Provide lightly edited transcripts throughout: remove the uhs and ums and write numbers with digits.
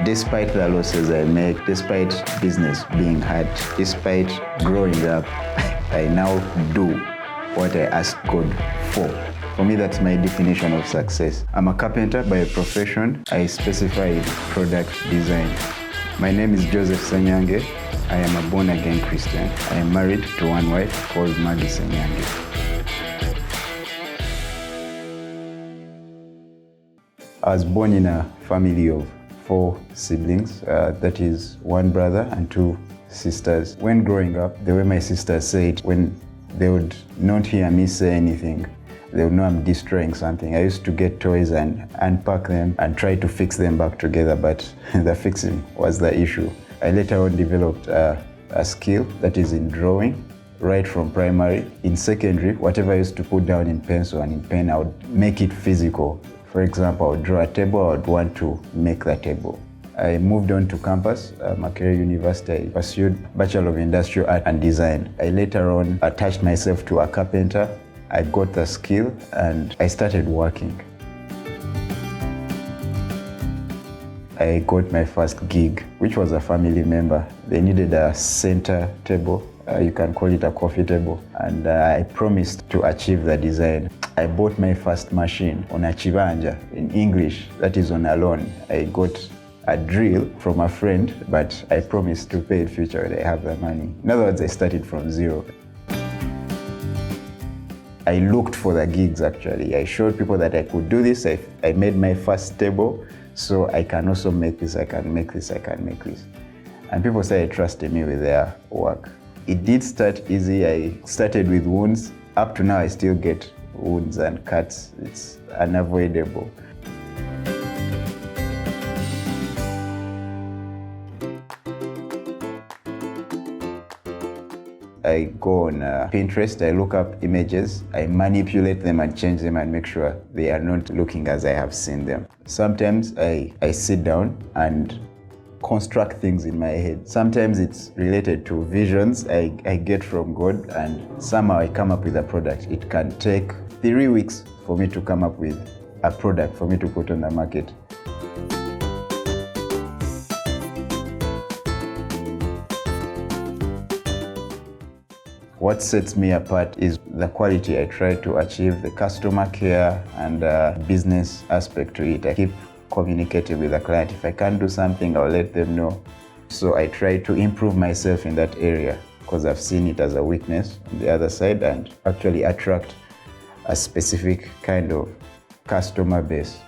Despite the losses I make, despite business being hard, despite growing up, I now do what I asked God for. For me, that's my definition of success. I'm a carpenter by profession. I specify in product design. My name is Joseph Sanyange. I am a born-again Christian. I am married to one wife called Maggie Sanyange. I was born in a family of 4 siblings, that is 1 brother and 2 sisters. When growing up, the way my sisters say it, when they would not hear me say anything, they would know I'm destroying something. I used to get toys and unpack them and try to fix them back together, but the fixing was the issue. I later on developed a skill that is in drawing, right from primary. In secondary, whatever I used to put down in pencil and in pen, I would make it physical. For example, I would draw a table, I would want to make the table. I moved on to campus, Makerere University. I pursued Bachelor of Industrial Art and Design. I later on attached myself to a carpenter. I got the skill and I started working. I got my first gig, which was a family member. They needed a center table. You can call it a coffee table. And I promised to achieve the design. I bought my first machine on a chibanja in English, that is on a loan. I got a drill from a friend, but I promised to pay in future when I have the money. In other words, I started from zero. I looked for the gigs actually. I showed people that I could do this. I made my first table, so I can also make this, I can make this, I can make this. And people started trusting me with their work. It did start easy. I started with wounds. Up to now, I still get wounds and cuts. It's unavoidable. I go on Pinterest, I look up images, I manipulate them and change them and make sure they are not looking as I have seen them. Sometimes I sit down and construct things in my head. Sometimes it's related to visions I get from God, and somehow I come up with a product. It can take 3 weeks for me to come up with a product for me to put on the market. What sets me apart is the quality I try to achieve, the customer care and business aspect to it. I keep communicating with the client. If I can't do something, I'll let them know. So I try to improve myself in that area because I've seen it as a weakness on the other side and actually attract a specific kind of customer base.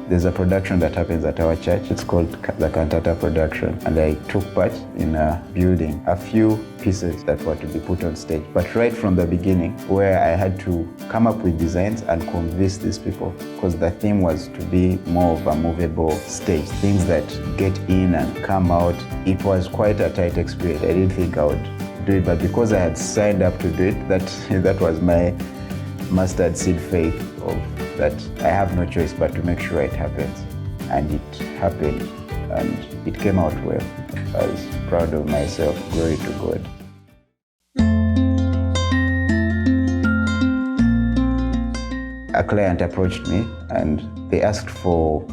There's a production that happens at our church. It's called the Cantata production. And I took part in building a few pieces that were to be put on stage. But right from the beginning, where I had to come up with designs and convince these people, because the theme was to be more of a movable stage, things that get in and come out. It was quite a tight experience. I didn't think I would do it, but because I had signed up to do it, that was my mustard seed faith of that I have no choice but to make sure it happens. And it happened, and it came out well. I was proud of myself. Glory to God. A client approached me and they asked for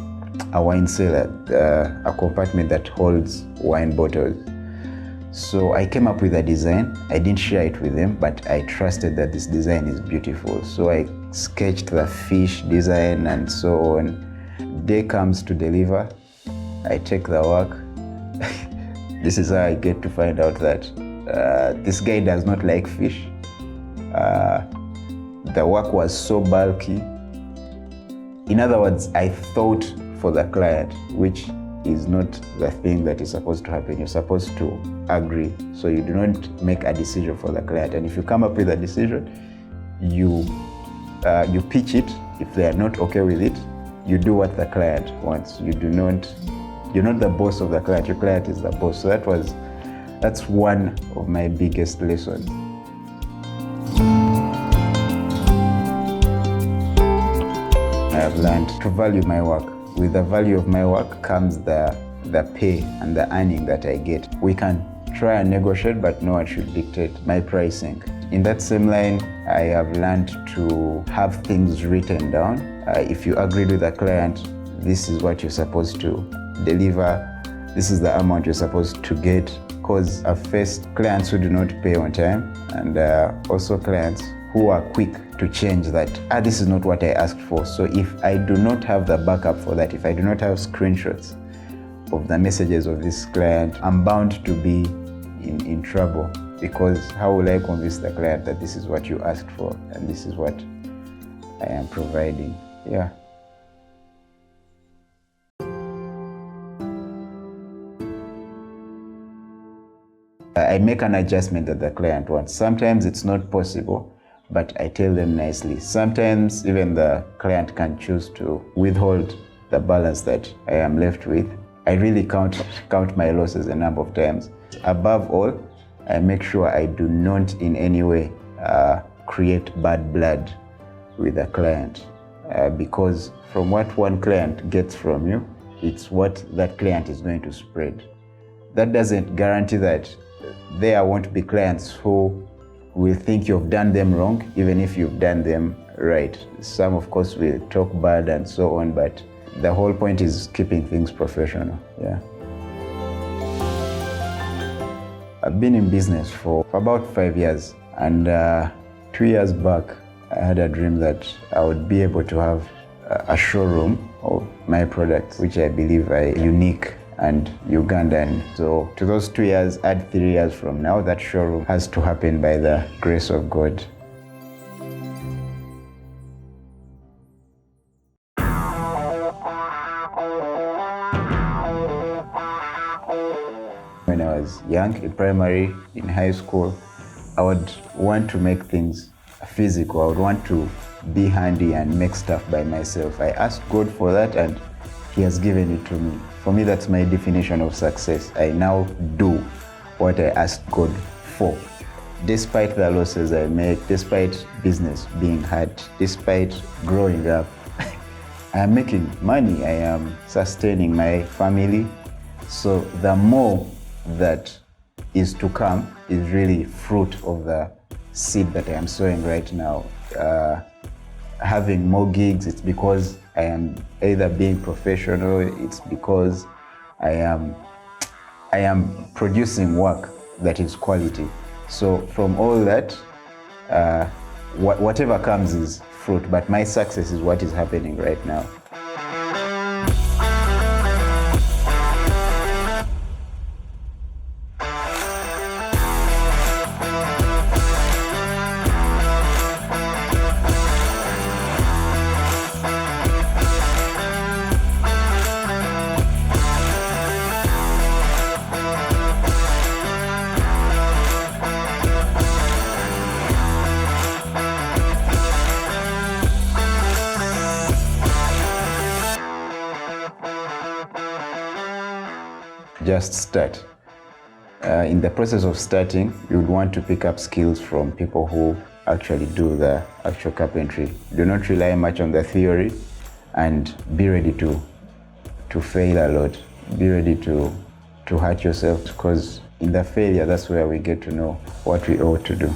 a wine cellar, a compartment that holds wine bottles. So I came up with a design. I didn't share it with them, but I trusted that this design is beautiful. So I sketched the fish design and so on. Day comes to deliver. I take the work. This is how I get to find out that this guy does not like fish. The work was so bulky. In other words, I thought for the client, which is not the thing that is supposed to happen. You're supposed to agree. So you do not make a decision for the client. And if you come up with a decision, you pitch it. If they are not okay with it, you do what the client wants. You're not the boss of the client. Your client is the boss. So that's one of my biggest lessons. I have learned to value my work. With the value of my work comes the pay and the earning that I get. We can try and negotiate, but no one should dictate my pricing. In that same line, I have learned to have things written down. If you agreed with the client, this is what you're supposed to deliver, this is the amount you're supposed to get. Because I've faced clients who do not pay on time, and also clients who are quick to change that, this is not what I asked for. So if I do not have the backup for that, if I do not have screenshots of the messages of this client, I'm bound to be in trouble, because how will I convince the client that this is what you asked for and this is what I am providing? Yeah. I make an adjustment that the client wants. Sometimes it's not possible, but I tell them nicely. Sometimes even the client can choose to withhold the balance that I am left with. I really count my losses a number of times. Above all, I make sure I do not in any way create bad blood with the client, because from what one client gets from you, it's what that client is going to spread. That doesn't guarantee that there won't be clients who will think you've done them wrong, even if you've done them right. Some, of course, will talk bad and so on, but the whole point is keeping things professional. Yeah. I've been in business for about 5 years, and 2 years back, I had a dream that I would be able to have a showroom of my products, which I believe are unique and Ugandan. So to those 2 years, add 3 years from now, that showroom has to happen by the grace of God. When I was young, in primary, in high school, I would want to make things physical. I would want to be handy and make stuff by myself. I asked God for that, and He has given it to me. For me, that's my definition of success. I now do what I asked God for. Despite the losses I make, despite business being hard, despite growing up, I am making money. I am sustaining my family. So the more that is to come is really fruit of the seed that I am sowing right now. Having more gigs, it's because I am either being professional, it's because I am producing work that is quality. So from all that, whatever comes is fruit, but my success is what is happening right now. Just start. In the process of starting, you would want to pick up skills from people who actually do the actual carpentry. Do not rely much on the theory, and be ready to fail a lot. Be ready to hurt yourself, because in the failure, that's where we get to know what we ought to do.